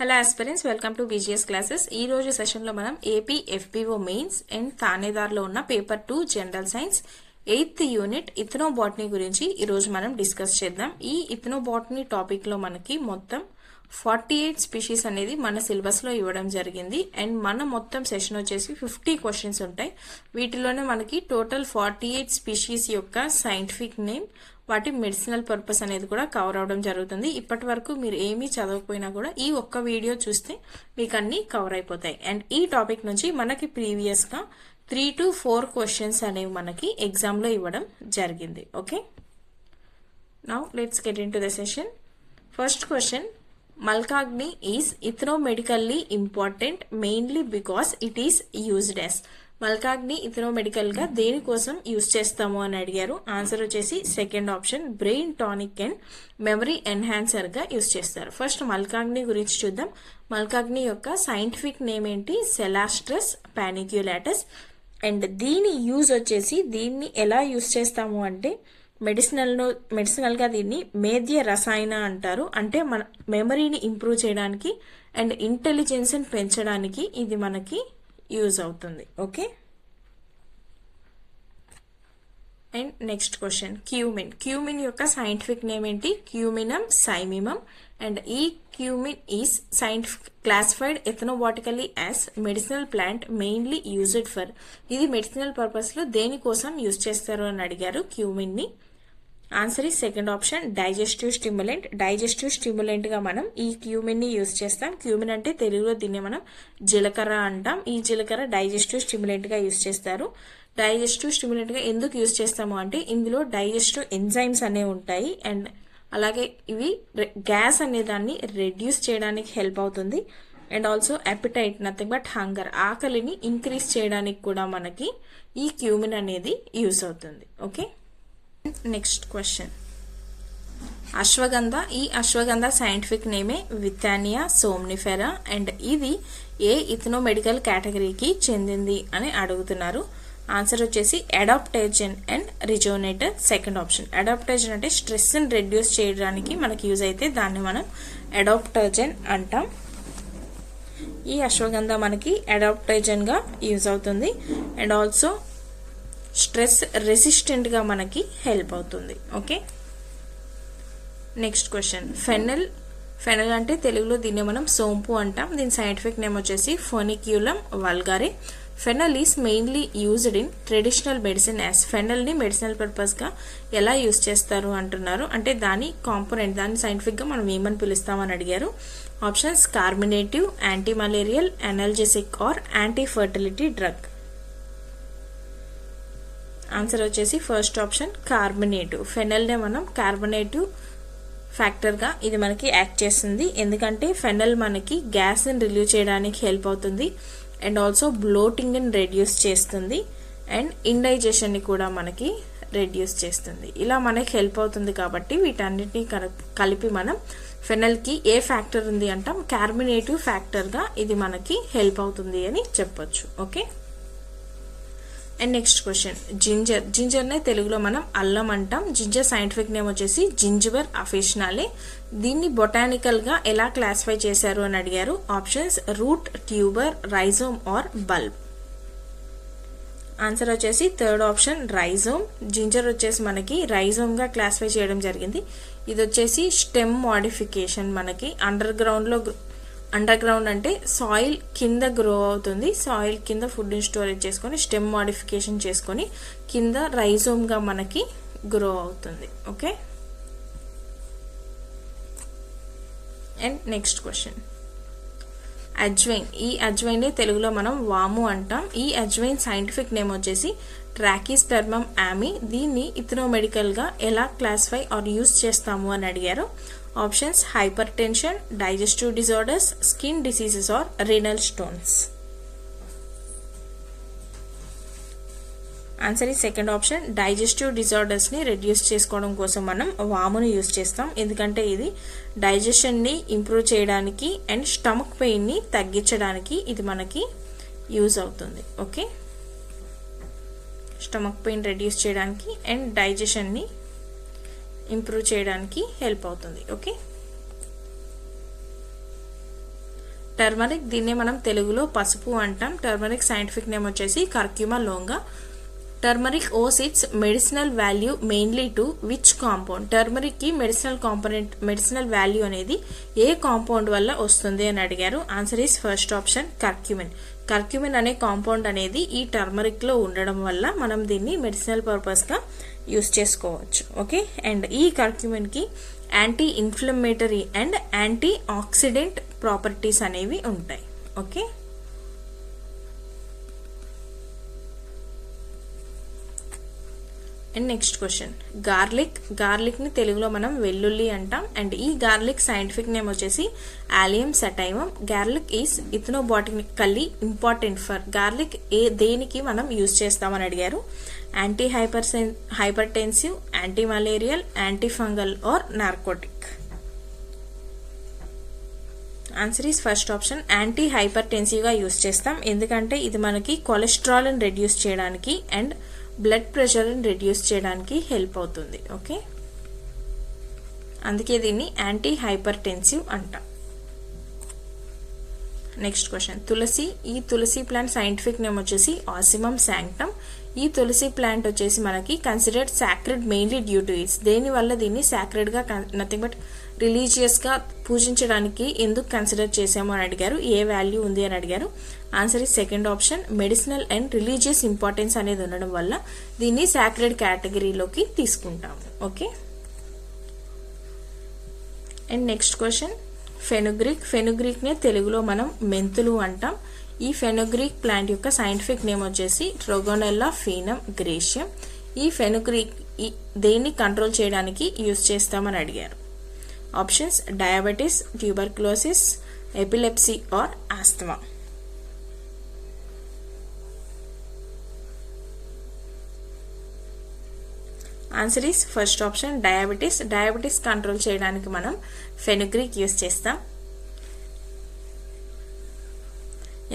Hello aspirants, welcome to VGS classes. ఈ రోజు సెషన్లో మనం ఏపీ ఎఫ్పిఓ మెయిన్స్ అండ్ థానేదార్లో ఉన్న paper 2 general science 8th unit ethnobotany గురించి ఈరోజు మనం డిస్కస్ చేద్దాం. ఈ ఇథనోబాటనీ టాపిక్లో మనకి మొత్తం 48 స్పీషీస్ అనేది మన సిలబస్లో ఇవ్వడం జరిగింది. అండ్ మన మొత్తం సెషన్ వచ్చేసి 50 క్వశ్చన్స్ ఉంటాయి. వీటిలోనే మనకి టోటల్ 48 స్పీషీస్ యొక్క సైంటిఫిక్ నేమ్, వాటి మెడిసినల్ పర్పస్ అనేది కూడా కవర్ అవడం జరుగుతుంది. ఇప్పటి వరకు మీరు ఏమీ చదవకపోయినా కూడా ఈ ఒక్క వీడియో చూస్తే మీకు అన్ని కవర్ అయిపోతాయి. అండ్ ఈ టాపిక్ నుంచి మనకి ప్రీవియస్గా 3 to 4 క్వశ్చన్స్ అనేవి మనకి ఎగ్జామ్లో ఇవ్వడం జరిగింది. Okay, now let's get into the session. First question, malkangni is ethnomedically important mainly because it is used as. Malkangni ethnomedical గా దేనికోసం యూజ్ చేస్తాము అని అడిగారు. ఆన్సర్ వచ్చేసి second option, brain tonic and memory enhancer గా యూజ్ చేస్తారు. ఫస్ట్ మల్కాగ్ని గురించి చూద్దాం. మల్కాగ్ని యొక్క సైంటిఫిక్ నేమ్ ఏంటి? సెలాస్ట్రస్ పానిక్యులాటస్. అండ్ దీని యూజ్ వచ్చేసి, దీన్ని ఎలా యూజ్ చేస్తాము అంటే మెడిసినల్ గా దీన్ని మేధ్య రసాయన అంటారు. అంటే మన మెమరీని ఇంప్రూవ్ చేయడానికి అండ్ ఇంటెలిజెన్స్ పెంచడానికి ఇది మనకి యూజ్ అవుతుంది. Okay, and next question, cumin. Cumin యొక్క సైంటిఫిక్ నేమ్ ఏంటి? Cuminum cyminum. అండ్ ఈ cumin is classified ethnobotanically as medicinal plant mainly used for. ఇది మెడిసినల్ పర్పస్ లో దేనికోసం యూజ్ చేస్తారు అని అడిగారు క్యూమిన్ ని. ఆన్సర్ ఈ second option, digestive stimulant. Digestive stimulant గా మనం ఈ క్యూమిన్ ని యూజ్ చేస్తాం. క్యూమిన్ అంటే తెలుగులో దీన్ని మనం జీలకర్ర అంటాం. ఈ జీలకర్ర డైజెస్టివ్ స్టిమ్యులెంట్ గా యూజ్ చేస్తారు. డైజెస్టివ్ స్టిమ్యులెంట్ గా ఎందుకు యూజ్ చేస్తాము అంటే ఇందులో డైజెస్టివ్ ఎంజైమ్స్ అనేవి ఉంటాయి. అండ్ అలాగే ఇవి గ్యాస్ అనే దాన్ని రెడ్యూస్ చేయడానికి హెల్ప్ అవుతుంది. And also appetite, nothing but hunger, ఆకలిని ఇంక్రీజ్ చేయడానికి కూడా మనకి ఈ క్యూమిన్ అనేది యూజ్ అవుతుంది. Okay, next question, ashwagandha. ఈ అశ్వగంధ సైంటిఫిక్ నేమే విథానియా సోమ్నిఫెరా. అండ్ ఇది ఏ ఇథనోమెడికల్ కేటగిరీకి చెందింది అని అడుగుతున్నారు. ఆన్సర్ వచ్చేసి అడాప్టోజన్ అండ్ రిజోనేటర్, సెకండ్ ఆప్షన్. అడాప్టోజన్ అంటే స్ట్రెస్ ని రెడ్యూస్ చేయడానికి మనకి యూజ్ అయితే దాన్ని మనం అడాప్టోజన్ అంటాం. ఈ అశ్వగంధ మనకి అడాప్టోజన్ గా యూజ్ అవుతుంది. అండ్ ఆల్సో స్ట్రెస్ రెసిస్టెంట్ గా మనకి హెల్ప్ అవుతుంది. Okay, next question, fennel. Fennel అంటే తెలుగులో దీన్ని మనం సోంపు అంటాం. దీని సైంటిఫిక్ నేమ్ వచ్చేసి foeniculum vulgare. Fennel is mainly used in traditional medicine as. Fennel ని మెడిసినల్ పర్పస్ గా ఎలా యూజ్ చేస్తారు అంటున్నారు. అంటే దాని కాంపోనెంట్, దాన్ని సైంటిఫిక్ గా మనం ఏమని పిలుస్తామని అడిగారు. Options, carminative, anti malarial, analgesic or anti fertility drug. Answer వచ్చేసి ఫస్ట్ ఆప్షన్, కార్బనేటివ్. ఫెనల్ నే మనం కార్బనేటివ్ ఫ్యాక్టర్ గా ఇది మనకి యాక్ట్ చేస్తుంది. ఎందుకంటే ఫెనల్ మనకి గ్యాస్ ని రిలీవ్ చేయడానికి హెల్ప్ అవుతుంది. అండ్ ఆల్సో బ్లోటింగ్ ని రెడ్యూస్ చేస్తుంది. అండ్ ఇండైజెషన్ ని కూడా మనకి రెడ్యూస్ చేస్తుంది. ఇలా మనకి హెల్ప్ అవుతుంది కాబట్టి వీటన్నిటిని కలిపి మనం ఫెనల్ కి ఏ ఫ్యాక్టర్ ఉంది అంటాం? కార్బనేటివ్ ఫ్యాక్టర్ గా ఇది మనకి హెల్ప్ అవుతుంది అని చెప్పొచ్చు. Okay, and next question, ginger. Ginger నే తెలుగులో మనం అల్లం అంటాం. జింజర్ సైంటిఫిక్ నేమ్ వచ్చేసి జింజిబర్ అఫిషనాలే. దీన్ని బొటానికల్ గా ఎలా క్లాసిఫై చేశారు అని అడిగారు. Options, root, tuber, rhizome or bulb. Answer వచ్చేసి థర్డ్ ఆప్షన్, రైజోమ్. జింజర్ వచ్చేసి మనకి రైజోమ్ గా క్లాసిఫై చేయడం జరిగింది. ఇది వచ్చేసి స్టెమ్ మోడిఫికేషన్. మనకి అండర్ గ్రౌండ్ అంటే సాయిల్ కింద గ్రో అవుతుంది. సాయిల్ కింద ఫుడ్ ని స్టోరేజ్ చేసుకొని స్టెమ్ మోడిఫికేషన్ చేసుకొని కింద రైజోమ్ గా మనకి గ్రో అవుతుంది. Okay, and next question, ajwain. ఈ అజ్వైన్ ని తెలుగులో మనం వాము అంటాం. ఈ అజ్వైన్ సైంటిఫిక్ నేమ్ వచ్చేసి ట్రాకిస్పెర్మమ్ ఆమి. దీన్ని ఇథనోమెడికల్ గా ఎలా క్లాసిఫై ఆర్ యూజ్ చేస్తాము అని అడిగారు. Options, hypertension, digestive disorders, skin diseases or renal stones. Answer ఈ సెకండ్ ఆప్షన్, డైజెస్టివ్ డిజార్డర్స్ ని రెడ్యూస్ చేసుకోవడం కోసం మనం వామును యూజ్ చేస్తాం. ఎందుకంటే ఇది డైజెషన్ ని ఇంప్రూవ్ చేయడానికి అండ్ స్టమక్ పెయిన్ ని తగ్గించడానికి ఇది మనకి యూజ్ అవుతుంది. ఓకే, స్టమక్ పెయిన్ రెడ్యూస్ చేయడానికి అండ్ డైజెషన్ ని ఇంప్రూవ్ చేయడానికి హెల్ప్ అవుతుంది. ఓకే, టర్మరిక్ దీన్నే మనం తెలుగులో పసుపు అంటాం. టర్మరిక్ సైంటిఫిక్ నేమ్ వచ్చేసి కర్క్యూమా లోంగా. టర్మరిక్ ఓస్ it's medicinal value mainly to which compound? Turmeric కి మెడిసినల్ వాల్యూ అనేది ఏ కాంపౌండ్ వల్ల వస్తుంది అని అడిగారు. Answer is first option curcumin. Curcumin అనే కాంపౌండ్ అనేది ఈ టర్మరిక్ లో ఉండడం వల్ల మనం దీన్ని మెడిసినల్ పర్పస్ గా యూస్ చేసుకోవచ్చు. ఓకే, అండ్ ఈ కర్క్యూమిన్ కి anti inflammatory and anti oxidant properties అనేవి ఉంటాయి. Okay, and next question, garlic ని తెలుగులో మనం వెల్లుల్లి అంటాం. అండ్ ఈ గార్లిక్ సైంటిఫిక్ నేమ్ వచ్చేసి allium sativum. Garlic is ethnobotanically important for. Garlic దేనికి మనం యూజ్ చేస్తామని అడిగారు. Anti hypertensive, anti malarial, anti fungal or narcotic? Answer is first option anti hypertensive గా యూజ్ చేస్తాం. ఎందుకంటే ఇది మనకి కొలెస్ట్రాల్ ని రెడ్యూస్ చేయడానికి అండ్ బ్లడ్ ప్రెషర్ ని రెడ్యూస్ చేయడానికి హెల్ప్ అవుతుంది. ఓకే, అందుకే దీన్ని యాంటీ హైపర్టెన్సివ్ అంటాం. నెక్స్ట్ క్వశ్చన్, ఈ తులసి ప్లాంట్ సైంటిఫిక్ నేమ్ వచ్చేసి ఆసిమమ్ శాంక్టమ్. ఈ తులసి ప్లాంట్ వచ్చేసి మనకి considered sacred mainly due to it's. దేని వల్ల దీన్ని సాక్రెడ్ గా, నథింగ్ బట్ రిలీజియస్ గా పూజించడానికి ఎందుకు కన్సిడర్ చేసాము అని అడిగారు. ఏ వాల్యూ ఉంది అని అడిగారు. Answer is second option medicinal and religious importance అనేది ఉండడం వల్ల దీన్ని సాక్రెడ్ కేటగిరీలోకి తీసుకుంటాము. Okay, and next question, fenugreek నే తెలుగులో మనం మెంతులు అంటాం. ఈ ఫెనుగ్రీక్ ప్లాంట్ యొక్క సైంటిఫిక్ నేమ్ వచ్చేసి ట్రోగోనెల్లా ఫీనం గ్రేషియం. ఈ ఫెనుగ్రీక్ దేన్ని కంట్రోల్ చేయడానికి యూజ్ చేస్తామని అడిగారు. Options diabetes, tuberculosis, epilepsy or asthma? Answer is first option diabetes control చేయడానికి మనం ఫెనుగ్రీక్ యూజ్ చేస్తాం.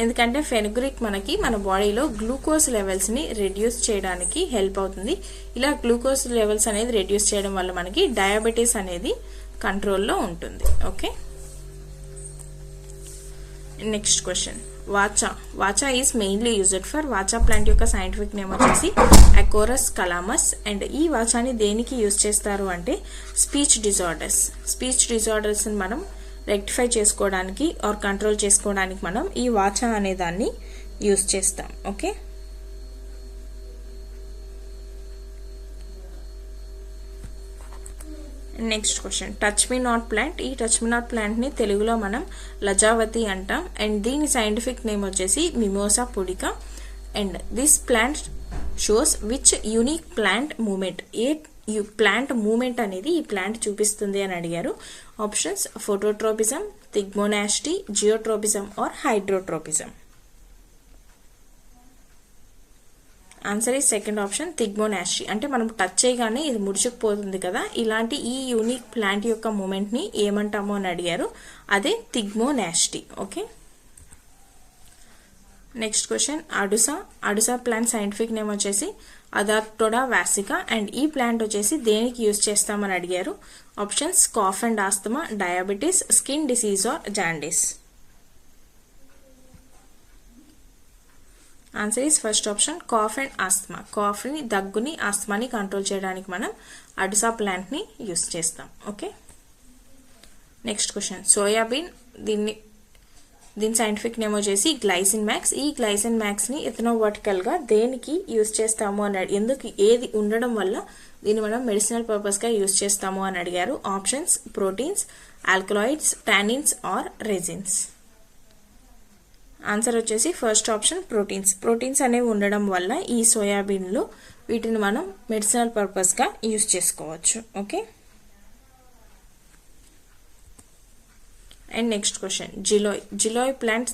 ఎందుకంటే ఫెనుగ్రీక్ మనకి మన బాడీలో గ్లూకోజ్ లెవెల్స్ ని రెడ్యూస్ చేయడానికి హెల్ప్ అవుతుంది. ఇలా గ్లూకోజ్ లెవెల్స్ అనేది రెడ్యూస్ చేయడం వల్ల మనకి డయాబెటీస్ అనేది కంట్రోల్లో ఉంటుంది. ఓకే, నెక్స్ట్ క్వశ్చన్, వాచా ఈజ్ మెయిన్లీ యూజ్డ్ ఫర్. వాచా ప్లాంట్ యొక్క సైంటిఫిక్ నేమ్ వచ్చేసి అకోరస్ కలామస్. అండ్ ఈ వాచాని దేనికి యూజ్ చేస్తారు అంటే స్పీచ్ డిజార్డర్స్ మనం రెక్టిఫై చేసుకోవడానికి ఆర్ కంట్రోల్ చేసుకోవడానికి మనం ఈ వాచా అనే దాన్ని యూజ్ చేస్తాం. Okay, next question, touch me not plant. ఈ టచ్ మీ నాట్ ప్లాంట్ ని తెలుగులో మనం లజావతి అంటాం. అండ్ దీని సైంటిఫిక్ నేమ్ వచ్చేసి mimosa pudica. And this plant shows which unique plant movement. ఏ ప్లాంట్ మూమెంట్ అనేది ఈ ప్లాంట్ చూపిస్తుంది అని అడిగారు. Options phototropism, thigmonasty, geotropism or hydrotropism? Answer ఈ సెకండ్ ఆప్షన్ థిగ్మోనాస్టీ. అంటే మనం టచ్ చేయగానే ఇది ముడుచుకుపోతుంది కదా, ఇలాంటి ఈ యూనిక్ ప్లాంట్ యొక్క మూమెంట్ ని ఏమంటామో అని అడిగారు. అదే thigmonasty. Okay, next question, adusa plant scientific name వచ్చేసి అదాప్టోడా వాసికా. అండ్ ఈ ప్లాంట్ వచ్చేసి దేనికి యూజ్ చేస్తామని అడిగారు. Options cough and asthma, diabetes, skin disease or jaundice? Answer is first option cough and asthma. Cough ని, దగ్గుని, ఆస్తమాని కంట్రోల్ చేయడానికి మనం అడుసా ప్లాంట్ ని యూజ్ చేస్తాం. Okay, next question, soybean. దీని సైంటిఫిక్ నేమ్ వచ్చేసి గ్లైసిన్ మ్యాక్స్. ఈ గ్లైసిన్ మ్యాక్స్ ని ఎథనోబాటికల్ గా దేనికి యూజ్ చేస్తాము అని ఎందుకు ఏది ఉండడం వల్ల దీన్ని మనం మెడిసినల్ పర్పస్ గా యూజ్ చేస్తాము అని అడిగారు. Options proteins, alkaloids, tannins or resins? Answer వచ్చేసి ఫస్ట్ ఆప్షన్ ప్రోటీన్స్ అనేవి ఉండడం వల్ల ఈ సోయాబీన్ లో వీటిని మనం మెడిసినల్ పర్పస్ గా యూజ్ చేసుకోవచ్చు. Okay, and next question, giloy plants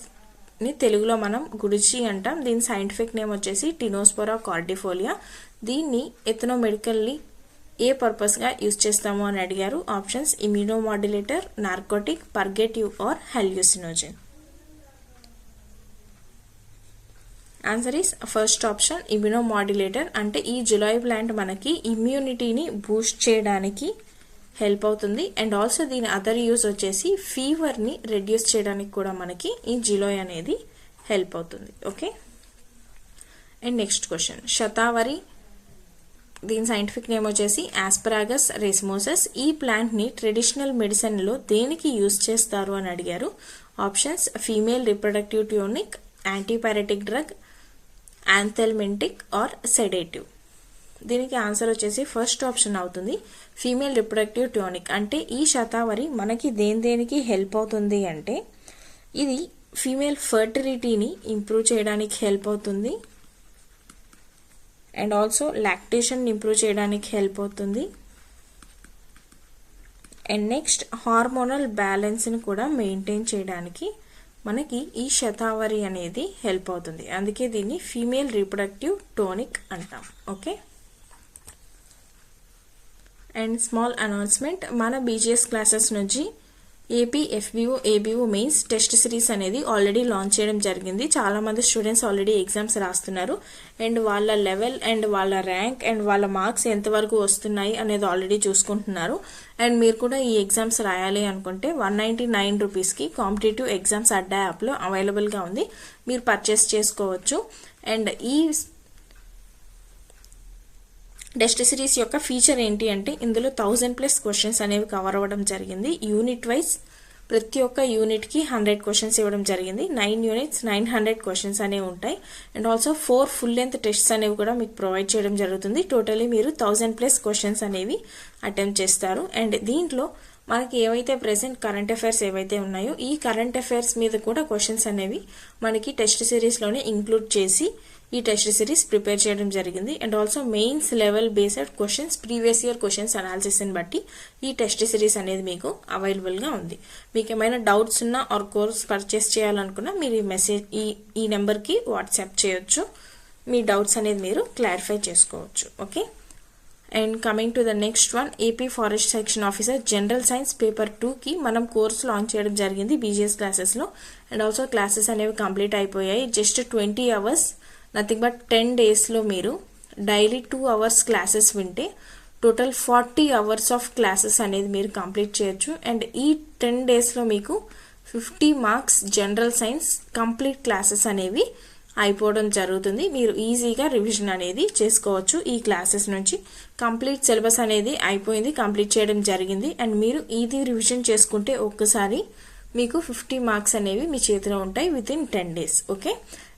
ని తెలుగులో మనం గుడిచి అంటాం. దీని సైంటిఫిక్ నేమ్ వచ్చేసి టినోస్పోరా కార్డిఫోలియా. దీన్ని ఎథనోమెడికల్లీ ఏ పర్పస్ గా యూజ్ చేస్తాము అని అడిగారు. Options immunomodulator, narcotic, purgative or hallucinogen? Answer is first option immunomodulator. అంటే ఈ జులాయ్ ప్లాంట్ మనకి ఇమ్యూనిటీని బూస్ట్ చేయడానికి హెల్ప్ అవుతుంది. అండ్ ఆల్సో దీని అదర్ యూజ్ వచ్చేసి ఫీవర్ని రెడ్యూస్ చేయడానికి కూడా మనకి ఈ జిలోయ్ అనేది హెల్ప్ అవుతుంది. Okay, and next question, shatavari దీని సైంటిఫిక్ నేమ్ వచ్చేసి ఆస్పరాగస్ రేసిమోసస్. ఈ ప్లాంట్ని ట్రెడిషనల్ మెడిసిన్లో దేనికి యూజ్ చేస్తారు అని అడిగారు. Options female reproductive tonic, antipyretic drug, anthelmintic or sedative. దీనికి ఆన్సర్ వచ్చేసి ఫస్ట్ ఆప్షన్ అవుతుంది, ఫీమేల్ రిప్రొడక్టివ్ ట్యూనిక్. అంటే ఈ శతావరి మనకి దేనికి హెల్ప్ అవుతుంది అంటే ఇది ఫీమేల్ ఫర్టిలిటీని ఇంప్రూవ్ చేయడానికి హెల్ప్ అవుతుంది అండ్ ఆల్సో లాక్టేషన్ ఇంప్రూవ్ చేయడానికి హెల్ప్ అవుతుంది అండ్ నెక్స్ట్ హార్మోనల్ బ్యాలెన్స్ని కూడా మెయింటైన్ చేయడానికి మనకి ఈ శతావరి అనేది హెల్ప్ అవుతుంది. అందుకే దీన్ని ఫీమేల్ రీప్రొడక్టివ్ టోనిక్ అంటాం. ఓకే, అండ్ స్మాల్ అనౌన్స్మెంట్, మన బీజీఎస్ క్లాసెస్ నుంచి AP FBO ABO mains test series అనేది ఆల్రెడీ లాంచ్ చేయడం జరిగింది. చాలా మంది స్టూడెంట్స్ ఆల్రెడీ ఎగ్జామ్స్ రాస్తున్నారు అండ్ వాళ్ళ లెవెల్ అండ్ వాళ్ళ ర్యాంక్ అండ్ వాళ్ళ మార్క్స్ ఎంతవరకు వస్తున్నాయి అనేది ఆల్రెడీ చూసుకుంటున్నారు. అండ్ మీరు కూడా ఈ ఎగ్జామ్స్ రాయాలి అనుకుంటే 199 రూపీస్కి కాంపిటేటివ్ ఎగ్జామ్స్ అడ్డా యాప్లో అవైలబుల్గా ఉంది, మీరు పర్చేస్ చేసుకోవచ్చు. అండ్ ఈ టెస్ట్ సిరీస్ యొక్క ఫీచర్ ఏంటి అంటే ఇందులో 1000+ క్వశ్చన్స్ అనేవి కవర్ అవ్వడం జరిగింది. యూనిట్ వైజ్ ప్రతి ఒక్క యూనిట్కి 100 క్వశ్చన్స్ ఇవ్వడం జరిగింది. 9 యూనిట్స్ 900 క్వశ్చన్స్ అనేవి ఉంటాయి and also 4 full length tests అనేవి కూడా మీకు ప్రొవైడ్ చేయడం జరుగుతుంది. టోటలీ మీరు 1000+ క్వశ్చన్స్ అనేవి అటెంప్ట్ చేస్తారు. అండ్ దీంట్లో మనకి ఏవైతే ప్రెసెంట్ కరెంట్ అఫైర్స్ ఏవైతే ఉన్నాయో ఈ కరెంట్ అఫైర్స్ మీద కూడా క్వశ్చన్స్ అనేవి మనకి టెస్ట్ సిరీస్లోనే ఇంక్లూడ్ చేసి ఈ టెస్ట్ సిరీస్ ప్రిపేర్ చేయడం జరిగింది. And also mains level based questions, previous year questions అనాలిసిస్ని బట్టి ఈ టెస్ట్ సిరీస్ అనేది మీకు అవైలబుల్గా ఉంది. మీకు ఏమైనా డౌట్స్ ఉన్నా ఆర్ కోర్స్ పర్చేస్ చేయాలనుకున్నా మీరు ఈ మెసేజ్ ఈ నెంబర్కి వాట్సాప్ చేయొచ్చు. మీ డౌట్స్ అనేది మీరు క్లారిఫై చేసుకోవచ్చు. Okay, and coming to the next one, AP forest section officer general science paper 2కి మనం కోర్స్ లాంచ్ చేయడం జరిగింది బీజీఎస్ క్లాసెస్లో. అండ్ ఆల్సో క్లాసెస్ అనేవి కంప్లీట్ అయిపోయాయి. జస్ట్ 20 అవర్స్, నథింగ్ బట్ 10 డేస్లో మీరు డైలీ 2 అవర్స్ క్లాసెస్ వింటే టోటల్ 40 అవర్స్ ఆఫ్ క్లాసెస్ అనేది మీరు కంప్లీట్ చేయొచ్చు. అండ్ ఈ 10 డేస్లో మీకు 50 marks general science complete classes అనేవి అయిపోవడం జరుగుతుంది. మీరు ఈజీగా రివిజన్ అనేది చేసుకోవచ్చు. ఈ క్లాసెస్ నుంచి కంప్లీట్ సిలబస్ అనేది అయిపోయింది, కంప్లీట్ చేయడం జరిగింది. అండ్ మీరు ఇది రివిజన్ చేసుకుంటే ఒక్కసారి మీకు 50 మార్క్స్ అనేవి మీ చేతిలో ఉంటాయి with in 10 days. Okay,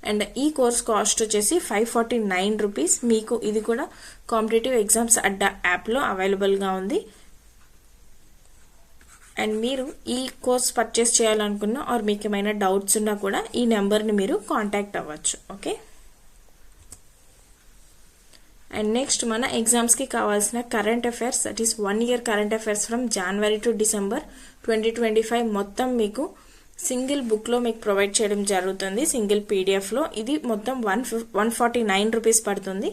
and ఈ కోర్స్ కాస్ట్ వచ్చేసి 549 రూపీస్. మీకు ఇది కూడా కాంపిటేటివ్ ఎగ్జామ్స్ అడ్డా యాప్లో అవైలబుల్గా ఉంది. అండ్ మీరు ఈ కోర్స్ పర్చేస్ చేయాలనుకున్నా ఆర్ మీకు ఏమైనా డౌట్స్ ఉన్నా కూడా ఈ నెంబర్ని మీరు కాంటాక్ట్ అవ్వచ్చు. ఓకే, అండ్ నెక్స్ట్ మన ఎగ్జామ్స్కి కావాల్సిన current affairs, that is 1 year current affairs from January to December 2025 మొత్తం మీకు సింగిల్ బుక్లో మీకు ప్రొవైడ్ చేయడం జరుగుతుంది, సింగిల్ పీడిఎఫ్లో. ఇది మొత్తం 149 రూపీస్ పడుతుంది.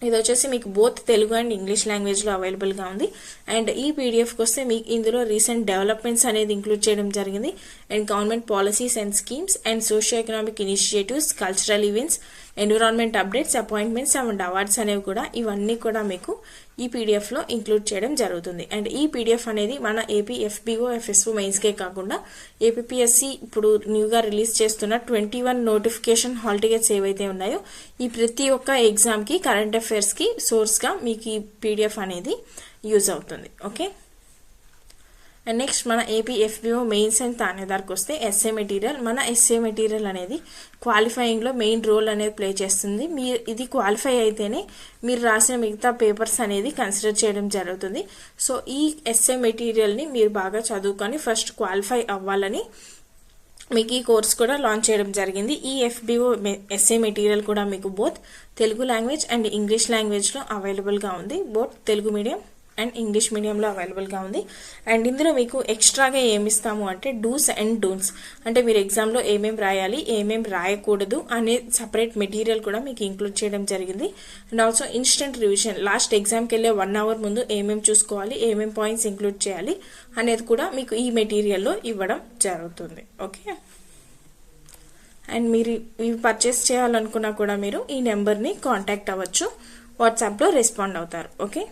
ఇది వచ్చేసి మీకు బోత్ తెలుగు అండ్ ఇంగ్లీష్ లాంగ్వేజ్లో అవైలబుల్గా ఉంది. అండ్ ఈ పీడిఎఫ్కి వస్తే మీకు ఇందులో రీసెంట్ డెవలప్మెంట్స్ అనేది ఇంక్లూడ్ చేయడం జరిగింది. And government policies and schemes and socio economic initiatives, cultural events, environment updates, appointments and awards అనేవి కూడా ఇవన్నీ కూడా మీకు ఈ పీడిఎఫ్లో ఇంక్లూడ్ చేయడం జరుగుతుంది. అండ్ ఈ పీడిఎఫ్ అనేది మన ఏపీ ఎఫ్బీఓ ఎఫ్ఎస్ఓ మెయిన్స్కే కాకుండా ఏపీఎస్సి ఇప్పుడు న్యూగా రిలీజ్ చేస్తున్న 21 నోటిఫికేషన్ హాల్ టికెట్స్ ఏవైతే ఉన్నాయో ఈ ప్రతి ఒక్క ఎగ్జామ్కి కరెంట్ అఫైర్స్కి సోర్స్గా మీకు ఈ పీడిఎఫ్ అనేది యూజ్ అవుతుంది. ఓకే, అండ్ నెక్స్ట్ మన ఏపీ ఎఫ్బీఓ మెయిన్స్ అండ్ తానేదార్కి వస్తే ఎస్ఏ మెటీరియల్. మన ఎస్ఏ మెటీరియల్ అనేది క్వాలిఫైయింగ్లో మెయిన్ రోల్ అనేది ప్లే చేస్తుంది. మీరు ఇది క్వాలిఫై అయితేనే మీరు రాసిన మిగతా పేపర్స్ అనేది కన్సిడర్ చేయడం జరుగుతుంది. సో ఈ ఎస్ఏ మెటీరియల్ని మీరు బాగా చదువుకొని ఫస్ట్ క్వాలిఫై అవ్వాలని మీకు ఈ కోర్స్ కూడా లాంచ్ చేయడం జరిగింది. ఈ ఎఫ్బీఓ ఎస్ఏ మెటీరియల్ కూడా మీకు both Telugu language and English లాంగ్వేజ్లో అవైలబుల్గా ఉంది. Both Telugu medium and English మీడియంలో అవైలబుల్గా ఉంది. అండ్ ఇందులో మీకు ఎక్స్ట్రాగా ఏమి ఇస్తాము అంటే డూస్ అండ్ డోంట్స్, అంటే మీరు ఎగ్జామ్లో ఏమేమి రాయాలి ఏమేమి రాయకూడదు అనే సపరేట్ మెటీరియల్ కూడా మీకు ఇంక్లూడ్ చేయడం జరిగింది. And also instant revision, last ఎగ్జామ్కి వెళ్ళే 1 hour ముందు ఏమేమి చూసుకోవాలి, ఏమేమి పాయింట్స్ ఇంక్లూడ్ చేయాలి అనేది కూడా మీకు ఈ మెటీరియల్లో ఇవ్వడం జరుగుతుంది. ఓకే, అండ్ మీరు ఇవి పర్చేస్ చేయాలనుకున్నా కూడా మీరు ఈ నెంబర్ని కాంటాక్ట్ అవ్వచ్చు, వాట్సాప్లో రెస్పాండ్ అవుతారు. ఓకే,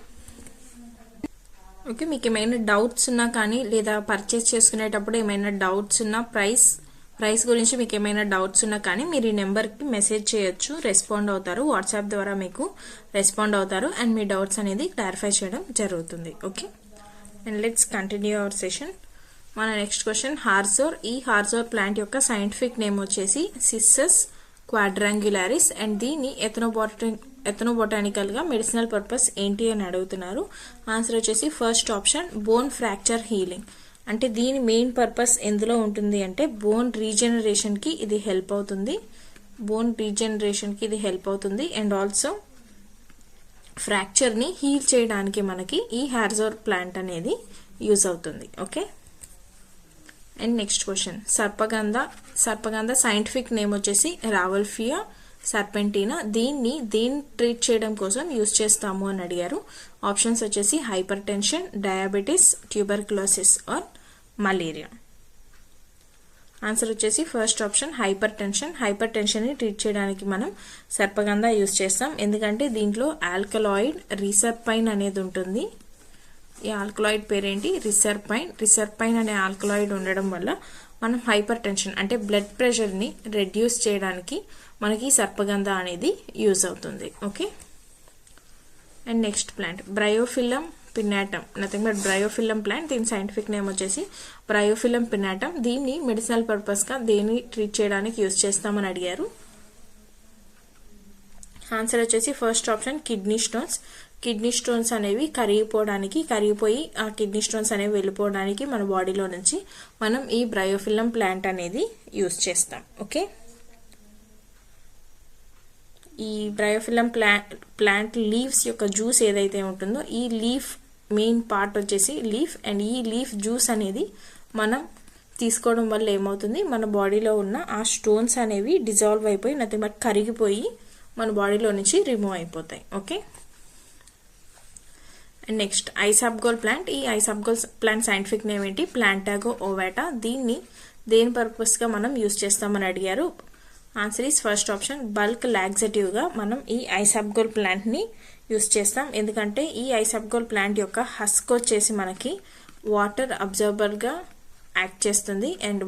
ఓకే, మీకు ఏమైనా డౌట్స్ ఉన్నా కానీ లేదా పర్చేస్ చేసుకునేటప్పుడు ఏమైనా డౌట్స్ ఉన్నా ప్రైస్ గురించి మీకు ఏమైనా డౌట్స్ ఉన్నా కానీ మీరు ఈ నెంబర్కి మెసేజ్ చేయొచ్చు, రెస్పాండ్ అవుతారు. వాట్సాప్ ద్వారా మీకు రెస్పాండ్ అవుతారు అండ్ మీ డౌట్స్ అనేది క్లారిఫై చేయడం జరుగుతుంది. Okay, and let's continue our session. మన నెక్స్ట్ క్వశ్చన్ హార్జోర్. ఈ హార్జోర్ ప్లాంట్ యొక్క సైంటిఫిక్ నేమ్ వచ్చేసి సిస్సస్ క్వాడ్రాంగులారిస్ అండ్ దీన్ని ఎథనోబొటానికల్ గా మెడిసినల్ పర్పస్ ఏంటి అని అడుగుతున్నారు. ఆన్సర్ వచ్చేసి first option bone fracture healing. అంటే దీని మెయిన్ పర్పస్ ఎందులో ఉంటుంది అంటే బోన్ రీజనరేషన్ కి ఇది హెల్ప్ అవుతుంది. అండ్ ఆల్సో ఫ్రాక్చర్ ని హీల్ చేయడానికి మనకి ఈ హార్జోర్ ప్లాంట్ అనేది యూజ్ అవుతుంది. Okay, and next question sarpagandha scientific name వచ్చేసి రావల్ఫియా సర్పెంటీనా. దీన్ని ట్రీట్ చేయడం కోసం యూజ్ చేస్తాము అని అడిగారు. ఆప్షన్స్ వచ్చేసి hypertension, diabetes, tuberculosis or malaria. Answer వచ్చేసి ఫస్ట్ ఆప్షన్ హైపర్ టెన్షన్ ని ట్రీట్ చేయడానికి మనం సర్పగంధ యూజ్ చేస్తాం. ఎందుకంటే దీంట్లో ఆల్కలాయిడ్ రిసర్పైన్ అనేది ఉంటుంది. ఈ ఆల్కలాయిడ్ పేరేంటి? రిసర్పైన్ అనే ఆల్కలాయిడ్ ఉండడం వల్ల మనం హైపర్ టెన్షన్ అంటే బ్లడ్ ప్రెషర్ ని రెడ్యూస్ చేయడానికి మనకి సర్పగంధ అనేది యూజ్ అవుతుంది. Okay, and next plant bryophyllum pinnatum. Nothing but bryophyllum plant. దీని సైంటిఫిక్ నేమ్ వచ్చేసి బ్రయోఫిల్లం పిన్నాటం. దీన్ని మెడిసినల్ పర్పస్ గా దేన్ని ట్రీట్ చేయడానికి యూజ్ చేస్తామని అడిగారు. ఆన్సర్ వచ్చేసి ఫస్ట్ ఆప్షన్ కిడ్నీ స్టోన్స్ అనేవి కరిగిపోయి ఆ కిడ్నీ స్టోన్స్ అనేవి వెళ్ళిపోవడానికి మన బాడీలో నుంచి మనం ఈ బ్రయోఫిల్లం ప్లాంట్ అనేది యూజ్ చేస్తాం. ఓకే, ఈ బ్రయోఫిల్లం ప్లాంట్ లీవ్స్ యొక్క జ్యూస్ ఏదైతే ఉంటుందో ఈ లీఫ్ మెయిన్ పార్ట్ వచ్చేసి లీఫ్ అండ్ ఈ లీఫ్ జ్యూస్ అనేది మనం తీసుకోవడం వల్ల ఏమవుతుంది, మన బాడీలో ఉన్న ఆ స్టోన్స్ అనేవి డిజాల్వ్ అయిపోయి నథింగ్ బట్ కరిగిపోయి మన బాడీలో నుంచి రిమూవ్ అయిపోతాయి. Okay, and next isabgol plant. ఈ ఐసాప్గోల్ ప్లాంట్ సైంటిఫిక్ నేమ్ ఏంటి? Plantago ovata. దీన్ని దేని పర్పస్ గా మనం యూజ్ చేస్తామని అడిగారు. Answer is first option bulk laxative గా మనం ఈ ఐసాప్గోల్ ప్లాంట్ ని యూజ్ చేస్తాం. ఎందుకంటే ఈ ఐసాప్గోల్ ప్లాంట్ యొక్క హస్క్ వచ్చేసి మనకి వాటర్ అబ్జర్బర్ గా యాక్ట్ చేస్తుంది అండ్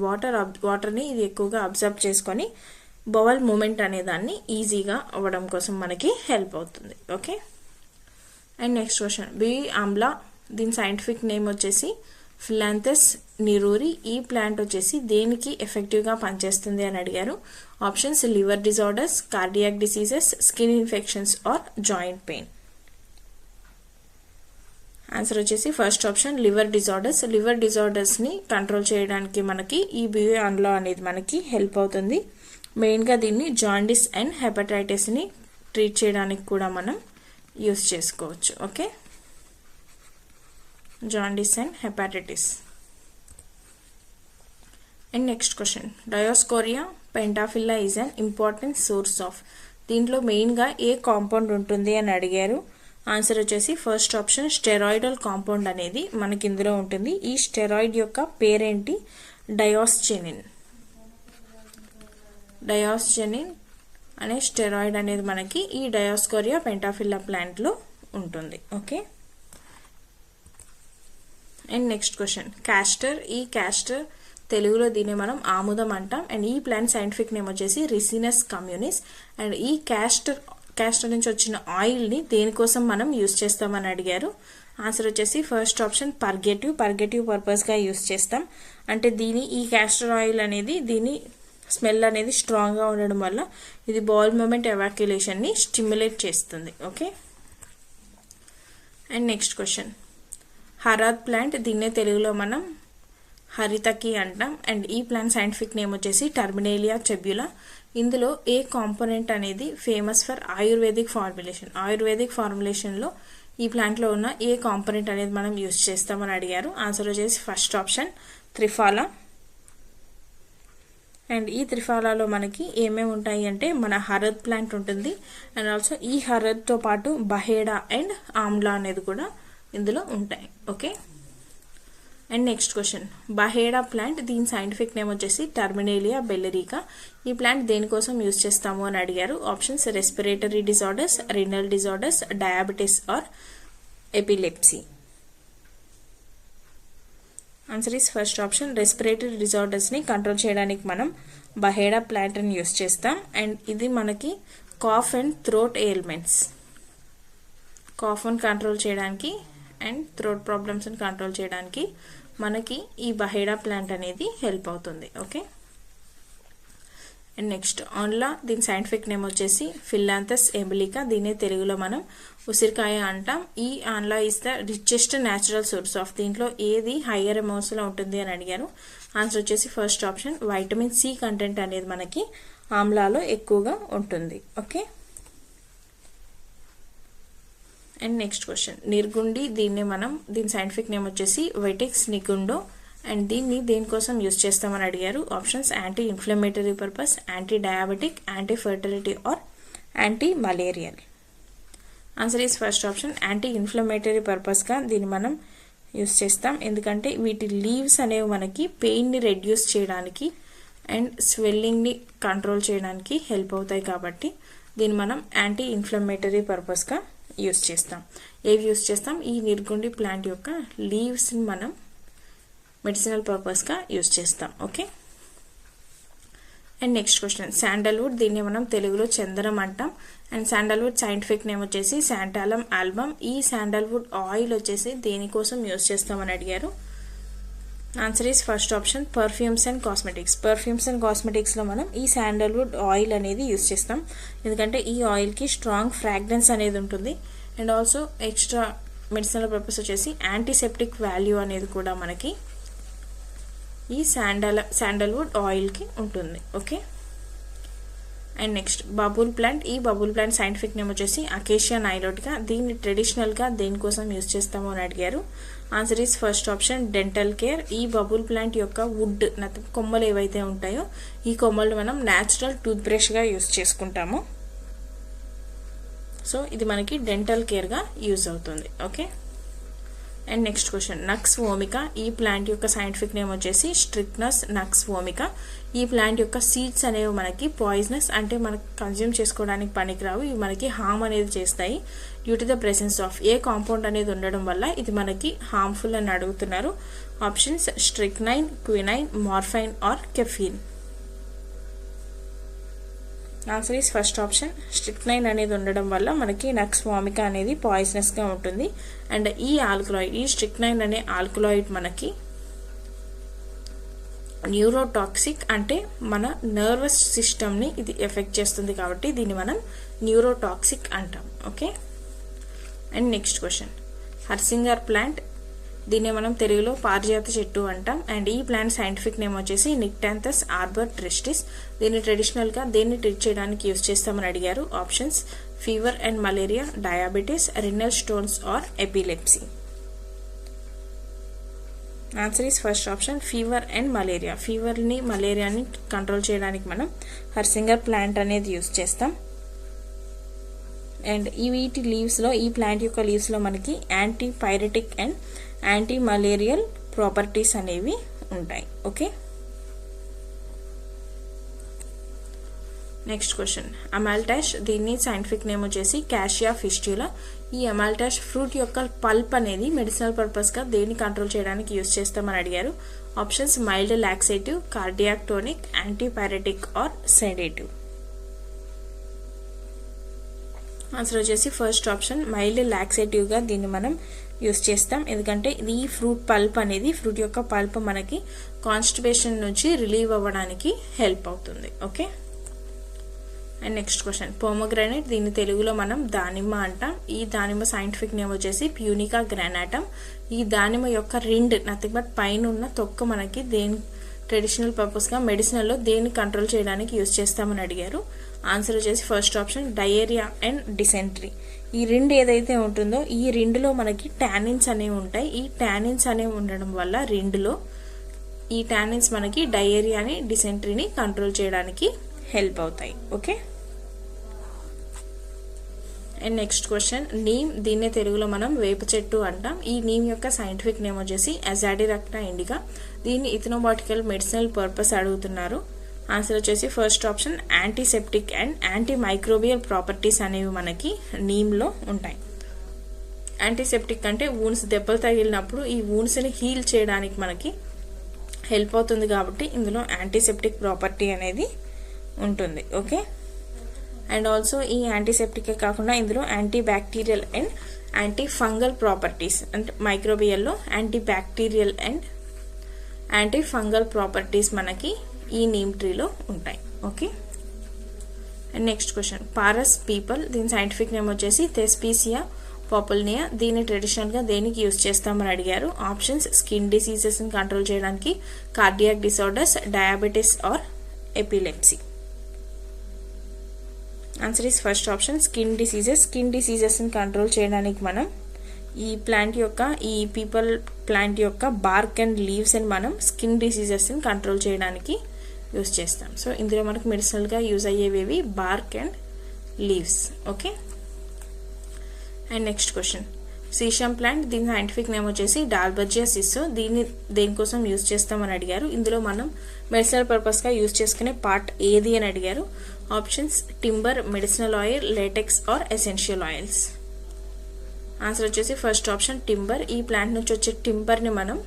వాటర్ ని ఇది ఎక్కువగా అబ్జర్వ్ చేసుకొని బవల్ మూమెంట్ అనే దాన్ని ఈజీగా అవ్వడం కోసం మనకి హెల్ప్ అవుతుంది. ఓకే, అండ్ నెక్స్ట్ క్వశ్చన్ బి ఆమ్లా. దీని సైంటిఫిక్ నేమ్ వచ్చేసి ఫిలాంథస్ నిరూరి. ఈ ప్లాంట్ వచ్చేసి దేనికి ఎఫెక్టివ్ గా పనిచేస్తుంది అని అడిగారు. Options liver disorders, cardiac diseases, skin infections or joint pain. Answer వచ్చేసి ఫస్ట్ ఆప్షన్ లివర్ డిజార్డర్స్ ని కంట్రోల్ చేయడానికి మనకి ఈ బిఏ ఆమ్లా అనేది మనకి హెల్ప్ అవుతుంది. మెయిన్ గా దీన్ని జాండిస్ అండ్ హెపటైటిస్ ని ట్రీట్ చేయడానికి కూడా మనం యూజ్ చేసుకోవచ్చు. Okay, jaundice and hepatitis. And next question dioscorea pentaphylla is an important source of. దీంట్లో మెయిన్ గా ఏ కాంపౌండ్ ఉంటుంది అని అడిగారు. ఆన్సర్ వచ్చేసి ఫస్ట్ ఆప్షన్ స్టెరాయిడల్ కాంపౌండ్ అనేది మనకి ఇందులో ఉంటుంది. ఈ స్టెరాయిడ్ యొక్క పేరేంటి? డయాస్జెనిన్ అనే స్టెరాయిడ్ అనేది మనకి ఈ డయోస్కోరియా పెంటాఫిల్లా ప్లాంట్ లో ఉంటుంది. Okay, and next question castor. ఈ క్యాస్టర్ తెలుగులో దీన్ని మనం ఆముదం అంటాం అండ్ ఈ ప్లాంట్ సైంటిఫిక్ నేమ్ వచ్చేసి రిసినస్ కమ్యూనిస్. అండ్ ఈ క్యాస్టర్ నుంచి వచ్చిన ఆయిల్ ని దేనికోసం మనం యూజ్ చేస్తామని అడిగారు. ఆన్సర్ వచ్చేసి ఫస్ట్ ఆప్షన్ పర్గేటివ్ పర్పస్ గా యూజ్ చేస్తాం. అంటే ఈ క్యాస్టర్ ఆయిల్ అనేది దీని స్మెల్ అనేది స్ట్రాంగ్ గా ఉండడం వల్ల ఇది బౌల్ మూమెంట్ ఎవాక్యులేషన్ ని స్టిమ్యులేట్ చేస్తుంది. Okay, and next question harad plant. దీన్నే తెలుగులో మనం హరితకి అంటాం అండ్ ఈ ప్లాంట్ సైంటిఫిక్ నేమ్ వచ్చేసి టర్మినేలియా చెబ్యులా. ఇందులో ఏ కాంపోనెంట్ అనేది ఫేమస్ ఫర్ ఆయుర్వేదిక్ ఫార్ములేషన్ లో ఈ ప్లాంట్ లో ఉన్న ఏ కాంపోనెంట్ అనేది మనం యూజ్ చేస్తామని అడిగారు. ఆన్సర్ వచ్చేసి ఫస్ట్ ఆప్షన్ త్రిఫాలా. అండ్ ఈ త్రిఫాలాలో మనకి ఏమేమి ఉంటాయి అంటే మన హరద్ ప్లాంట్ ఉంటుంది అండ్ ఆల్సో ఈ హరద్ తో పాటు బహేడా అండ్ ఆమ్లా అనేది కూడా ఇందులో ఉంటాయి. Okay, and next question baheda plant. దీని సైంటిఫిక్ నేమ్ వచ్చేసి టర్మినేలియా బెల్లరికా. ఈ ప్లాంట్ దేనికోసం యూజ్ చేస్తాము అని అడిగారు. Options respiratory disorders, renal disorders, diabetes or epilepsy. Answer is first option. Respiratory డిజార్డర్స్ని కంట్రోల్ చేయడానికి మనం బహేడా ప్లాంట్ని యూస్ చేస్తాం. అండ్ ఇది మనకి కాఫ్ అండ్ థ్రోట్ ఎయిల్మెంట్స్, కాఫ్ని కంట్రోల్ చేయడానికి అండ్ థ్రోట్ ప్రాబ్లమ్స్ని కంట్రోల్ చేయడానికి మనకి ఈ బహేడా ప్లాంట్ అనేది హెల్ప్ అవుతుంది. ఓకే. అండ్ నెక్స్ట్ ఆన్లా, దీని సైంటిఫిక్ నేమ్ వచ్చేసి ఫిలాంథస్ ఎంబిలికా. దీనే తెలుగులో మనం ఉసిరికాయ అంటాం. ఈ amla is the richest natural source of. దీంట్లో ఏది హయ్యర్ అమౌంట్స్లో ఉంటుంది అని అడిగారు. ఆన్సర్ వచ్చేసి first option. Vitamin C content అనేది మనకి ఆమ్లాలో ఎక్కువగా ఉంటుంది. Okay. And next question nirgundi, దీని సైంటిఫిక్ నేమ్ వచ్చేసి వెటిక్స్ నిగుండో. అండ్ దీన్ని దేనికోసం యూస్ చేస్తామని అడిగారు. Options anti inflammatory purpose, anti diabetic, anti fertility or anti malarial. Answer is first option. Anti inflammatory పర్పస్గా దీన్ని మనం యూస్ చేస్తాం. ఎందుకంటే వీటి లీవ్స్ అనేవి మనకి పెయిన్ని రెడ్యూస్ చేయడానికి అండ్ స్వెల్లింగ్ని కంట్రోల్ చేయడానికి హెల్ప్ అవుతాయి. కాబట్టి దీన్ని మనం యాంటీ ఇన్ఫ్లమేటరీ పర్పస్గా యూస్ చేస్తాం. ఏవి యూస్ చేస్తాం? ఈ నిర్గుండి ప్లాంట్ యొక్క లీవ్స్ని మనం మెడిసినల్ పర్పస్గా యూస్ చేస్తాం. Okay. And next question sandalwood, దీన్ని మనం తెలుగులో చందనం అంటాం. అండ్ శాండల్వుడ్ సైంటిఫిక్ నేమ్ వచ్చేసి శాంటాలం ఆల్బమ్. ఈ శాండల్వుడ్ ఆయిల్ వచ్చేసి దేనికోసం యూస్ చేస్తామని అడిగారు. Answer is first option. Perfumes and cosmetics. Perfumes and కాస్మెటిక్స్లో మనం ఈ శాండల్వుడ్ ఆయిల్ అనేది యూస్ చేస్తాం. ఎందుకంటే ఈ ఆయిల్కి స్ట్రాంగ్ ఫ్రాగ్రెన్స్ అనేది ఉంటుంది. And also extra medicinal purpose వచ్చేసి యాంటీసెప్టిక్ వాల్యూ అనేది కూడా మనకి ఈ శాండల్వుడ్ ఆయిల్కి ఉంటుంది. Okay. And next bubble plant. ఈ బబుల్ ప్లాంట్ సైంటిఫిక్ నేమ్ వచ్చేసి అకేషియా నైలోటికా. దీన్ని ట్రెడిషనల్గా దేనికోసం యూస్ చేస్తామో అని అడిగారు. Answer is first option. Dental care. ఈ బబుల్ ప్లాంట్ యొక్క వుడ్ కొమ్మలు ఏవైతే ఉంటాయో ఈ కొమ్మలు మనం న్యాచురల్ టూత్ బ్రష్గా యూస్ చేసుకుంటాము. సో ఇది మనకి డెంటల్ కేర్గా యూజ్ అవుతుంది. Okay. And next question nux vomica. ఈ ప్లాంట్ యొక్క సైంటిఫిక్ నేమ్ వచ్చేసి స్ట్రిక్నస్ నక్స్ వోమికా. ఈ ప్లాంట్ యొక్క సీడ్స్ అనేవి మనకి పాయిజనస్, అంటే మనకి కన్జ్యూమ్ చేసుకోవడానికి పనికిరావు. ఇవి మనకి హార్మ్ అనేది చేస్తాయి due to the presence of ఏ కాంపౌండ్ అనేది ఉండడం వల్ల ఇది మనకి హార్మ్ఫుల్ అని అడుగుతున్నారు. Options strychnine, quinine, morphine or caffeine. Answer is first option. Strychnine అనేది ఉండడం వల్ల మనకి నక్స్ వామికా అనేది పాయిజనస్గా ఉంటుంది. అండ్ ఈ స్ట్రిక్నైన్ అనే ఆల్కలాయిడ్ మనకి న్యూరోటాక్సిక్, అంటే మన నర్వస్ సిస్టమ్ని ఇది ఎఫెక్ట్ చేస్తుంది. కాబట్టి దీన్ని మనం న్యూరోటాక్సిక్ అంటాం. Okay. And next question harsingar plant. దీన్ని మనం తెలుగులో పారిజాత చెట్టు అంటాం. అండ్ ఈ ప్లాంట్ సైంటిఫిక్ నేమ్ వచ్చేసి నిక్టాంథస్ ఆర్బర్ ట్రిస్టిస్. దీన్ని ట్రెడిషనల్గా దేన్ని ట్రీట్ చేయడానికి యూస్ చేస్తామని అడిగారు. Options fever and malaria, diabetes, renal stones or epilepsy. Answer is first option. Fever and malaria. ఫీవర్ని మలేరియాని కంట్రోల్ చేయడానికి మనం హర్సింగర్ ప్లాంట్ అనేది యూస్ చేస్తాం. అండ్ వీటి లీవ్స్లో, ఈ ప్లాంట్ యొక్క లీవ్స్లో మనకి anti pyretic and anti malarial properties అనేవి ఉంటాయి. ఓకే. Next question amaltas. దీన్ని సైంటిఫిక్ నేమ్ వచ్చేసి క్యాషియా ఫిస్ట్యులా. ఈ అమాల్టాష్ ఫ్రూట్ యొక్క పల్ప్ అనేది మెడిసినల్ పర్పస్గా దేన్ని కంట్రోల్ చేయడానికి యూస్ చేస్తామని అడిగారు. Options mild laxative, cardiac tonic, antipyretic or sedative. Answer వచ్చేసి ఫస్ట్ ఆప్షన్. మైల్డ్ లాక్సేటివ్గా దీన్ని మనం యూస్ చేస్తాం. ఎందుకంటే ఈ ఫ్రూట్ పల్ప్ అనేది, ఫ్రూట్ యొక్క పల్ప్ మనకి కాన్స్టిపేషన్ నుంచి రిలీవ్ అవ్వడానికి హెల్ప్ అవుతుంది. Okay. And next question pomegranate. దీన్ని తెలుగులో మనం దానిమ్మ అంటాం. ఈ దానిమ్మ సైంటిఫిక్ నేమ్ వచ్చేసి ప్యూనికా గ్రానాటమ్. ఈ దానిమ్మ యొక్క రిండ్, నథింగ్ బట్ పైన ఉన్న తొక్క మనకి ట్రెడిషనల్ పర్పస్గా మెడిసినల్లో దేన్ని కంట్రోల్ చేయడానికి యూస్ చేస్తామని అడిగారు. ఆన్సర్ వచ్చేసి first option diarrhoea and dysentery. ఈ రిండ్ ఏదైతే ఉంటుందో ఈ రిండ్లో మనకి టానిన్స్ అనేవి ఉంటాయి. ఈ టానిన్స్ అనేవి ఉండడం వల్ల రిండ్లో ఈ టానిన్స్ మనకి డయేరియాని, డిసెంట్రీని కంట్రోల్ చేయడానికి హెల్ప్ అవుతాయి. Okay. And next question neem. దీన్నే తెలుగులో మనం వేప చెట్టు అంటాం. ఈ నీమ్ యొక్క సైంటిఫిక్ నేమ్ వచ్చేసి అజాడిరక్టా ఇండికా. దీన్ని ఇథనోబాటికల్ మెడిసినల్ పర్పస్ అడుగుతున్నారు. ఆన్సర్ వచ్చేసి first option. Antiseptic and anti microbial properties అనేవి మనకి నీమ్లో ఉంటాయి. యాంటీసెప్టిక్ అంటే వూన్స్ దెబ్బలు తగిలినప్పుడు ఈ వూన్స్ని హీల్ చేయడానికి మనకి హెల్ప్ అవుతుంది కాబట్టి ఇందులో యాంటీసెప్టిక్ ప్రాపర్టీ అనేది ఉంటుంది. ఓకే, అండ్ ఆల్సో ఈ యాంటీసెప్టికే కాకుండా ఇందులో anti bacterial and anti fungal properties అంటే మైక్రోబియల్లో anti bacterial and anti fungal properties మనకి ఈ నీమ్ ట్రీలో ఉంటాయి. Okay, and next question, paras peepal, దీని సైంటిఫిక్ నేమ్ వచ్చేసి థెస్పీసియా పాపుల్నియా. దీన్ని ట్రెడిషనల్గా దేనికి యూజ్ చేస్తామని అడిగారు. ఆప్షన్స్ స్కిన్ డిసీజెస్ని కంట్రోల్ చేయడానికి, cardiac disorders, diabetes or epilepsy. Answer is first option skin diseases. Skin డిసీజెస్ని కంట్రోల్ చేయడానికి మనం ఈ ప్లాంట్ యొక్క ఈ పీపల్ ప్లాంట్ యొక్క బార్క్ అండ్ లీవ్స్ అని మనం స్కిన్ డిసీజెస్ని కంట్రోల్ చేయడానికి యూజ్ చేస్తాం. సో ఇందులో మనకు మెడిసినల్గా యూజ్ అయ్యేవి bark and leaves. Okay, and next question, sheesham plant, దీని సైంటిఫిక్ నేమ్ వచ్చేసి డాల్బర్జియా సిస్సో. దీన్ని దేనికోసం యూజ్ చేస్తామని అడిగారు. ఇందులో మనం మెడిసినల్ పర్పస్గా యూజ్ చేసుకునే పార్ట్ ఏది అని అడిగారు. Options timber, medicinal oil, latex or essential oils. Answer వచ్చేసి ఫస్ట్ ఆప్షన్ టింబర్. ఈ ప్లాంట్ నుంచి వచ్చే టింబర్ని మనం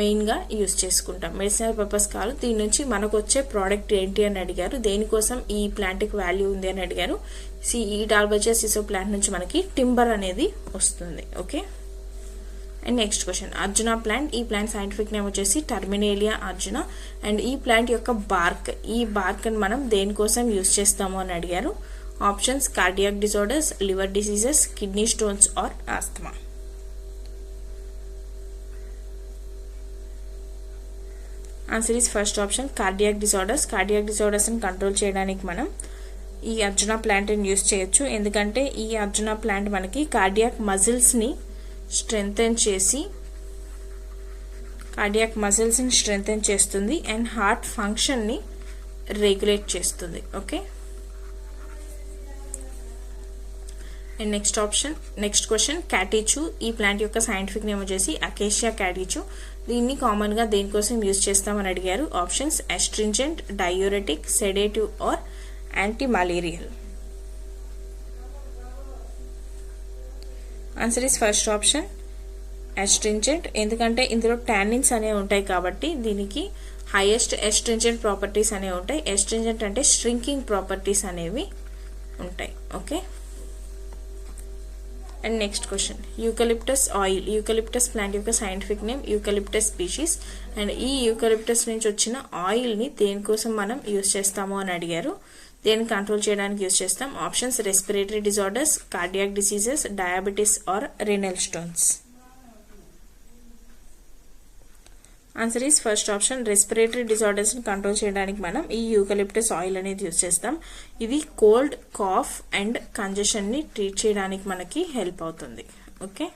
మెయిన్గా యూజ్ చేసుకుంటాం, మెడిసినల్ పర్పస్ కాదు. దీని నుంచి మనకు వచ్చే ప్రోడక్ట్ ఏంటి అని అడిగారు. దేనికోసం ఈ ప్లాంట్కి వాల్యూ ఉంది అని అడిగారు. ఈ డాల్బర్జియా సిసో ప్లాంట్ నుంచి మనకి టింబర్ అనేది వస్తుంది. Okay, and next question, Arjuna plant. ఈ ప్లాంట్ సైంటిఫిక్ నేమ్ వచ్చేసి టర్మినేలియా అర్జున. అండ్ ఈ ప్లాంట్ యొక్క బార్క్, ఈ బార్క్ అని మనం దేనికోసం యూజ్ చేస్తాము అని అడిగారు. Options cardiac disorders, liver diseases, kidney stones or asthma. Answer is first option cardiac disorders. Cardiac డిసార్డర్స్ని కంట్రోల్ చేయడానికి మనం ఈ అర్జున ప్లాంట్ని యూజ్ చేయొచ్చు. ఎందుకంటే ఈ అర్జున ప్లాంట్ మనకి కార్డియాక్ మజిల్స్ని స్ట్రెంగ్తెన్ చేస్తుంది అండ్ హార్ట్ ఫంక్షన్ని రెగ్యులేట్ చేస్తుంది. Okay, and next question, catechu. ఈ ప్లాంట్ యొక్క సైంటిఫిక్ నేమ్ వచ్చేసి అకేషియా క్యాటిచు. దీన్ని కామన్గా దేనికోసం యూజ్ చేస్తామని అడిగారు. Options astringent, diuretic, sedative or anti malarial. Answer is first option astringent. ఎందుకంటే ఇందులో టానిన్స్ అనేవి ఉంటాయి కాబట్టి దీనికి హైయెస్ట్ అస్ట్రింజెంట్ ప్రాపర్టీస్ అనేవి ఉంటాయి. అస్ట్రింజెంట్ అంటే స్ట్రింకింగ్ ప్రాపర్టీస్ అనేవి ఉంటాయి. Okay, and next question, eucalyptus oil. Eucalyptus plant యొక్క scientific name eucalyptus species. And ఈ యూకలిప్టస్ నుంచి వచ్చిన ఆయిల్ని దేనికోసం మనం యూజ్ చేస్తాము అని అడిగారు. దేన్ని కంట్రోల్ చేయడానికి యూజ్ చేస్తాం. Options respiratory disorders, cardiac diseases, diabetes or renal stones. Answer is first option respiratory డిసార్డర్స్ని కంట్రోల్ చేయడానికి మనం ఈ యూకలిప్టస్ ఆయిల్ అనేది యూజ్ చేస్తాం. ఇది కోల్డ్, కాఫ్ అండ్ కంజెషన్ని ట్రీట్ చేయడానికి మనకి హెల్ప్ అవుతుంది. ఓకే,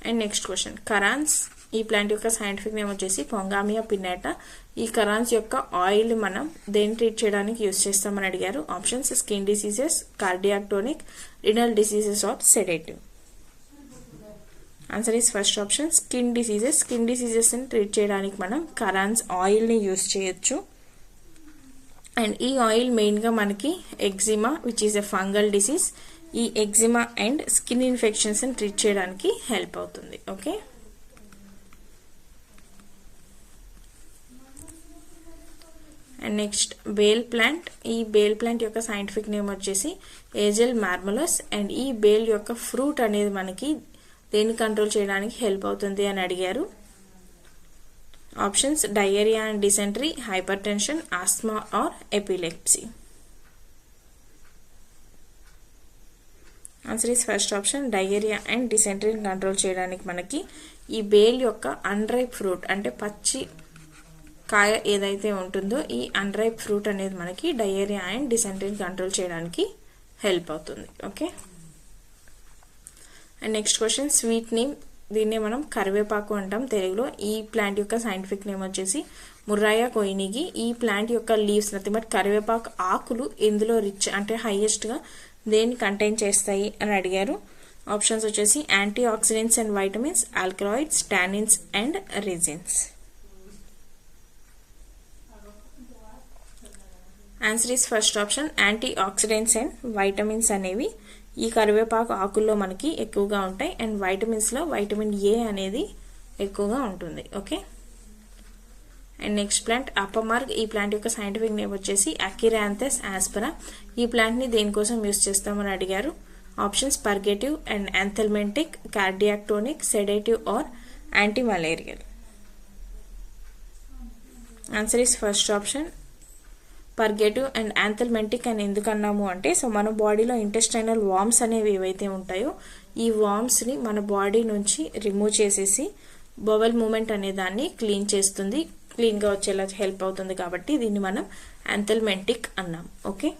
అండ్ నెక్స్ట్ క్వశ్చన్, కరాన్స్. ఈ ప్లాంట్ యొక్క సైంటిఫిక్ నేమ్ వచ్చేసి పొంగామియా పిన్నాటా. ఈ కరాన్స్ యొక్క ఆయిల్ మనం దేన్ని ట్రీట్ చేయడానికి యూజ్ చేస్తామని అడిగారు. Options skin diseases, cardiac tonic, renal diseases or sedative. Answer is first option skin diseases. Skin డిసీజెస్ని ట్రీట్ చేయడానికి మనం కరాన్స్ ఆయిల్ని యూజ్ చేయొచ్చు. అండ్ ఈ ఆయిల్ మెయిన్గా మనకి eczema which is a fungal disease, ఈ ఎగ్జిమా అండ్ స్కిన్ ఇన్ఫెక్షన్స్ని ట్రీట్ చేయడానికి హెల్ప్ అవుతుంది. Okay, and next bael plant. ఈ బేల్ ప్లాంట్ యొక్క సైంటిఫిక్ నేమ్ వచ్చేసి ఏజెల్ మార్మలస్. అండ్ ఈ బేల్ యొక్క ఫ్రూట్ అనేది మనకి దేన్ని కంట్రోల్ చేయడానికి హెల్ప్ అవుతుంది అని అడిగారు. Options diarrhoea and dysentery, hypertension, asthma or epilepsy. Answer is first option diarrhoea and డిసెంట్రీని కంట్రోల్ చేయడానికి మనకి ఈ బేల్ యొక్క అన్రైప్ ఫ్రూట్ అంటే పచ్చి కాయ ఏదైతే ఉంటుందో ఈ అన్రైప్ ఫ్రూట్ అనేది మనకి డయేరియా అండ్ డిసెంట్రీని కంట్రోల్ చేయడానికి హెల్ప్ అవుతుంది. Okay, and next question, sweet name. దీన్నే మనం కరివేపాకు అంటాం తెలుగులో. ఈ ప్లాంట్ యొక్క సైంటిఫిక్ నేమ్ వచ్చేసి ముర్రాయా కొయినిగి. ఈ ప్లాంట్ యొక్క లీవ్స్ నథింగ్ బట్ కరివేపాకు ఆకులు ఎందులో రిచ్ అంటే హైయెస్ట్గా దేన్ని కంటైన్ చేస్తాయి అని అడిగారు. ఆప్షన్స్ వచ్చేసి antioxidants and vitamins, alkaloids, tannins and resins. Answer is first option. Antioxidants and vitamins అనేవి ఈ కరివేపాకు ఆకుల్లో మనకి ఎక్కువగా ఉంటాయి. అండ్ వైటమిన్స్లో వైటమిన్ ఏ అనేది ఎక్కువగా ఉంటుంది. Okay. And next plant Apamarg. ఈ ప్లాంట్ యొక్క సైంటిఫిక్ నేమ్ వచ్చేసి అకిరాంథస్ ఆస్పరా. ఈ ప్లాంట్ని దేనికోసం యూస్ చేస్తామని అడిగారు. Options purgative and anthelmintic, cardiac tonic, sedative or anti malarial. Answer is first option purgative and anthelmintic అని ఎందుకు అన్నాము అంటే, సో మన బాడీలో ఇంటెస్టైనల్ వార్మ్స్ అనేవి ఏవైతే ఉంటాయో ఈ వార్మ్స్ని మన బాడీ నుంచి రిమూవ్ చేసేసి బవల్ మూమెంట్ అనే దాన్ని క్లీన్ చేస్తుంది, క్లీన్గా వచ్చేలా హెల్ప్ అవుతుంది. కాబట్టి దీన్ని మనం యాంథల్మెంటిక్ అన్నాం. Okay.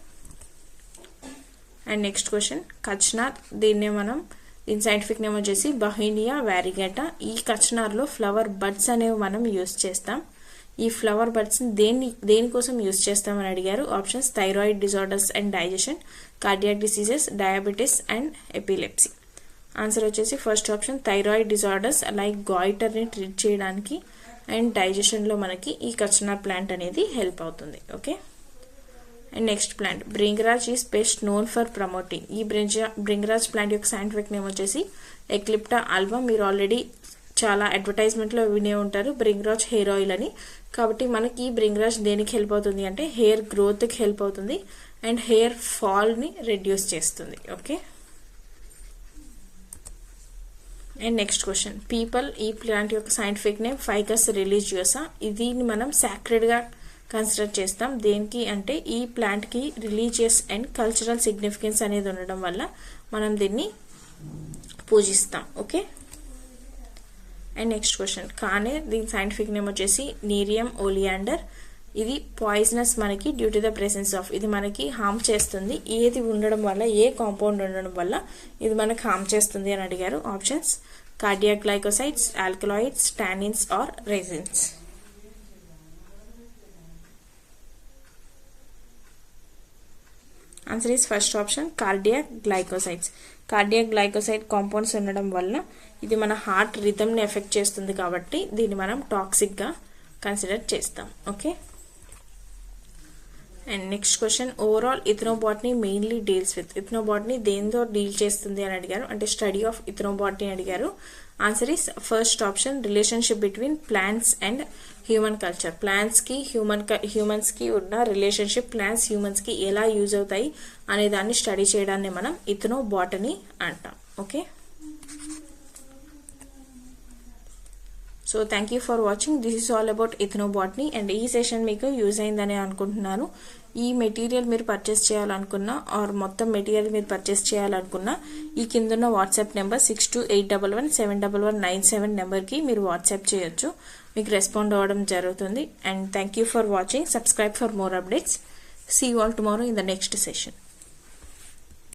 And next question kachnar. దీన్ని దీని సైంటిఫిక్ నేమ్ వచ్చేసి బహీనియా వ్యారిగేటా. ఈ కచ్నార్లో ఫ్లవర్ బడ్స్ అనేవి మనం యూస్ చేస్తాం. ఈ ఫ్లవర్ బడ్స్ని దేనికోసం యూస్ చేస్తామని అడిగారు. Options thyroid disorders and digestion, cardiac diseases, diabetes and epilepsy. Answer వచ్చేసి first option thyroid disorders like గాయిటర్ని ట్రీట్ చేయడానికి అండ్ డైజెషన్లో మనకి ఈ కచ్నార్ ప్లాంట్ అనేది హెల్ప్ అవుతుంది. Okay. And next plant Bhringraj is best known for promoting. ఈ బ్రింగరాజ్ ప్లాంట్ యొక్క సైంటిఫిక్ నేమ్ వచ్చేసి ఎక్లిప్టా ఆల్బా. మీరు ఆల్రెడీ చాలా అడ్వర్టైజ్మెంట్లో వినే ఉంటారు బ్రింగరాజ్ హెయిర్ ఆయిల్ అని. కాబట్టి మనకి ఈ బ్రింగరాజ్ దేనికి హెల్ప్ అవుతుంది అంటే హెయిర్ గ్రోత్కి హెల్ప్ అవుతుంది అండ్ హెయిర్ ఫాల్ని రెడ్యూస్ చేస్తుంది. Okay. And next question people. ఈ ప్లాంట్ యొక్క సైంటిఫిక్ నేమ్ ఫైకస్ రిలీజియోసా. దీన్ని మనం సాక్రెడ్గా కన్సిడర్ చేస్తాం. దేనికి అంటే ఈ ప్లాంట్కి రిలీజియస్ అండ్ కల్చరల్ సిగ్నిఫికెన్స్ అనేది ఉండడం వల్ల మనం దీన్ని పూజిస్తాం. ఓకే. అండ్ నెక్స్ట్ క్వశ్చన్ కానే. దీని సైంటిఫిక్ నేమ్ వచ్చేసి నీరియం ఓలియాండర్. ఇది పాయిజనస్ మనకి due to the presence of. ఇది మనకి హార్మ్ చేస్తుంది. ఏది ఉండడం వల్ల, ఏ కాంపౌండ్ ఉండడం వల్ల ఇది మనకి హార్మ్ చేస్తుంది అని అడిగారు. Options cardiac glycosides, alkaloids, tannins or resins. Answer is first option cardiac glycosides. Cardiac glycoside compounds ఉండడం వల్ల ఇది మన హార్ట్ రిథమ్ని ఎఫెక్ట్ చేస్తుంది. కాబట్టి దీన్ని మనం టాక్సిక్గా కన్సిడర్ చేస్తాం. Okay. And next question overall ethnobotany mainly deals with. Ethnobotany దేనితో డీల్ చేస్తుంది అని అడిగారు. అంటే స్టడీ ఆఫ్ ఇథనోబాటనీ అడిగారు. Answer is first option relationship between plants and human culture. ప్లాంట్స్కి హ్యూమన్స్కి ఉన్న రిలేషన్షిప్, ప్లాంట్స్ హ్యూమన్స్కి ఎలా యూజ్ అవుతాయి అనే దాన్ని స్టడీ చేయడాన్ని మనం ఇథనోబాటనీ అంటాం. Okay. So thank you for watching. This is all about ethnobotany. And ఈ సెషన్ మీకు యూజ్ అయిందని అనుకుంటున్నాను. ఈ మెటీరియల్ మీరు పర్చేస్ చేయాలనుకున్నా ఆర్ మొత్తం మెటీరియల్ మీరు పర్చేస్ చేయాలనుకున్నా ఈ కిందన్న వాట్సాప్ నెంబర్ 6281171197 నెంబర్కి మీరు వాట్సాప్ చేయొచ్చు. మీకు రెస్పాండ్ అవ్వడం జరుగుతుంది. And thank you for watching. Subscribe for more updates. See you all tomorrow in the next session.